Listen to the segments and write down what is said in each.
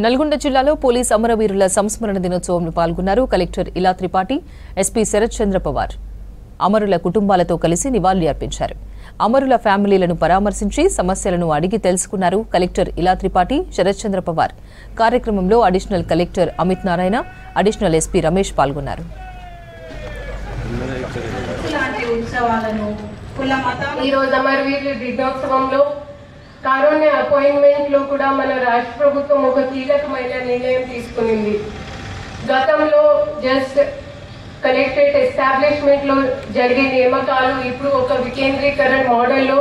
నల్గొండ జిల్లాలో పోలీస్ అమరవీరుల సంస్మరణ దినోత్సవంలో పాల్గొన్నారు కలెక్టర్ ఇలా త్రిపాఠి, ఎస్పీ శరత్ చంద్ర పవార్. అమరుల కుటుంబాలతో కలిసి నివాళులు అర్పించారు. అమరుల ఫ్యామిలీలను పరామర్శించి సమస్యలను అడిగి తెలుసుకున్నారు కలెక్టర్ ఇలా త్రిపాఠి, శరత్ చంద్ర పవార్. కార్యక్రమంలో additional collector Amit Narayana, additional SP Ramesh పాల్గొన్నారు. కారుణ్య అపాయింట్మెంట్ లో కూడా మన రాష్ట్ర ప్రభుత్వం ఒక కీలకమైన నిర్ణయం తీసుకునింది. గతంలో జస్ట్ కలెక్టరేట్ ఎస్టాబ్లిష్మెంట్ లో జరిగే నియామకాలు ఇప్పుడు ఒక వికేంద్రీకరణ మోడల్లో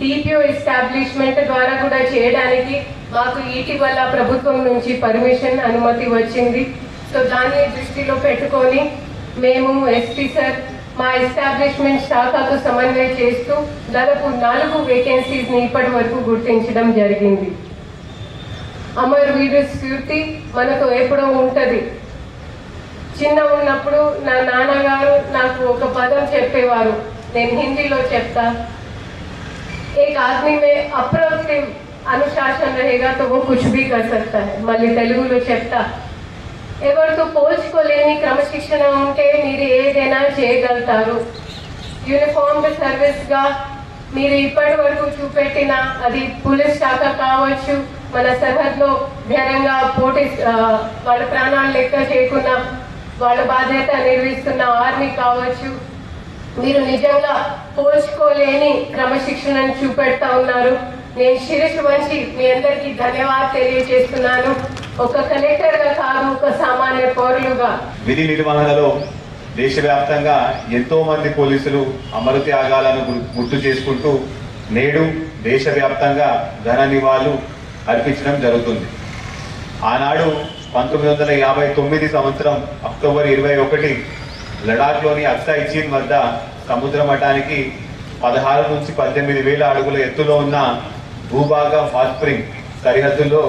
డిపిఓ ఎస్టాబ్లిష్మెంట్ ద్వారా కూడా చేయడానికి మాకు ఇటీవల ప్రభుత్వం నుంచి పర్మిషన్ అనుమతి వచ్చింది. సో దాన్ని దృష్టిలో పెట్టుకొని మేము ఎస్పీ సార్ మా ఎస్టాబ్లిష్మెంట్ శాఖకు సమన్వయం చేస్తూ దాదాపు 4 వేకెన్సీస్ ని ఇప్పటి వరకు గుర్తించడం జరిగింది. అమరవీరుల స్ఫూర్తి మనకు ఎప్పుడో ఉంటది. చిన్న ఉన్నప్పుడు నా నాన్నగారు నాకు ఒక పదం చెప్పేవారు, నేను హిందీలో చెప్తా, एक आदमी में अप्रतिम अनुशासन रहेगा तो वो कुछ भी कर सकता है. మళ్ళీ తెలుగులో చెప్తా, ఎవరితో పోల్చుకోలేని క్రమశిక్షణ ఉంటే మీరు ఏదైనా చేయగలుగుతారు. యూనిఫామ్డ్ సర్వీస్ గా మీరు ఇప్పటి వరకు చూపెట్టిన అది పోలీస్ శాఖ కావచ్చు, మన సరిహద్దులో ధైర్యంగా పోటీ వాళ్ళ ప్రాణాలు లెక్క చేయకుండా వాళ్ళ బాధ్యత నిర్వహిస్తున్న ఆర్మీ కావచ్చు, మీరు నిజంగా పోల్చుకోలేని క్రమశిక్షణను చూపెడతా ఉన్నారు. నేను శిరస్సు వంచి మీ అందరికీ ధన్యవాదాలు తెలియజేస్తున్నాను. ఒక కలెక్టర్ గా కాదు, ఒక సామాన్య పౌరులుగా. విధి నిర్వహణలో దేశవ్యాప్తంగా ఎంతో మంది పోలీసులు అమర త్యాగాలను గుర్తు చేసుకుంటూ నేడు దేశవ్యాప్తంగా ఘన నివాళులు అర్పించడం జరుగుతుంది. ఆనాడు 1959 సంవత్సరం అక్టోబర్ 21 లడాఖ్లోని అక్సాయి చీన్ వద్ద సముద్ర మట్టానికి 16 నుంచి 18 వేల అడుగుల ఎత్తులో ఉన్న భూభాగం హాట్ స్ప్రింగ్ సరిహద్దుల్లో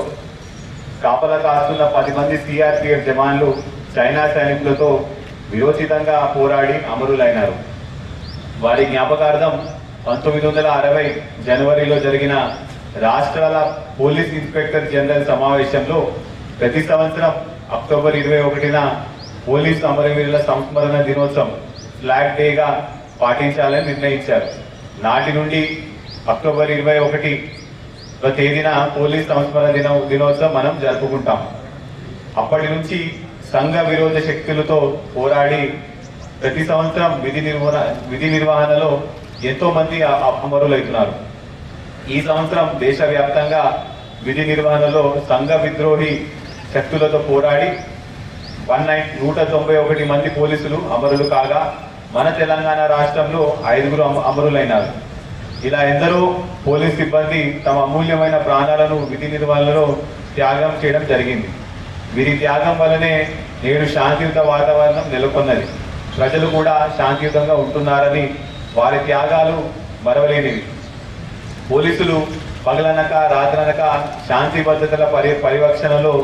కాపలా కాస్తున్న 10 మంది సిఆర్పిఎఫ్ జవాన్లు చైనా సైనికులతో విరోచితంగా పోరాడి అమరులైనారు. వారి జ్ఞాపకార్థం 1960 జనవరిలో జరిగిన రాష్ట్రాల పోలీస్ ఇన్స్పెక్టర్ జనరల్ సమావేశంలో ప్రతి సంవత్సరం అక్టోబర్ 21న పోలీసు అమరవీరుల సంస్మరణ దినోత్సవం ఫ్లాగ్ డేగా పాటించాలని నిర్ణయించారు. నాటి నుండి అక్టోబర్ 21 తేదీన పోలీస్ సంస్మరణ దినోత్సవం మనం జరుపుకుంటాం. అప్పటి నుంచి సంఘ విరోధ శక్తులతో పోరాడి ప్రతి సంవత్సరం విధి నిర్వహణలో ఎంతో మంది అమరులవుతున్నారు. ఈ సంవత్సరం దేశవ్యాప్తంగా విధి నిర్వహణలో సంఘ విద్రోహి శక్తులతో పోరాడి 191 మంది పోలీసులు అమరులు కాగా మన తెలంగాణ రాష్ట్రంలో 5 అమరులైనారు. ఇలా ఎందరో పోలీస్ సిబ్బంది తమ అమూల్యమైన ప్రాణాలను విధి నిర్వహణలో త్యాగం చేయడం జరిగింది. వీరి త్యాగం వల్లనే నేడు శాంతియుత వాతావరణం నెలకొన్నది. ప్రజలు కూడా శాంతియుతంగా ఉంటున్నారని, వారి త్యాగాలు మరవలేనివి. పోలీసులు పగలనక రాత్రనక శాంతి భద్రతల పరిరక్షణలో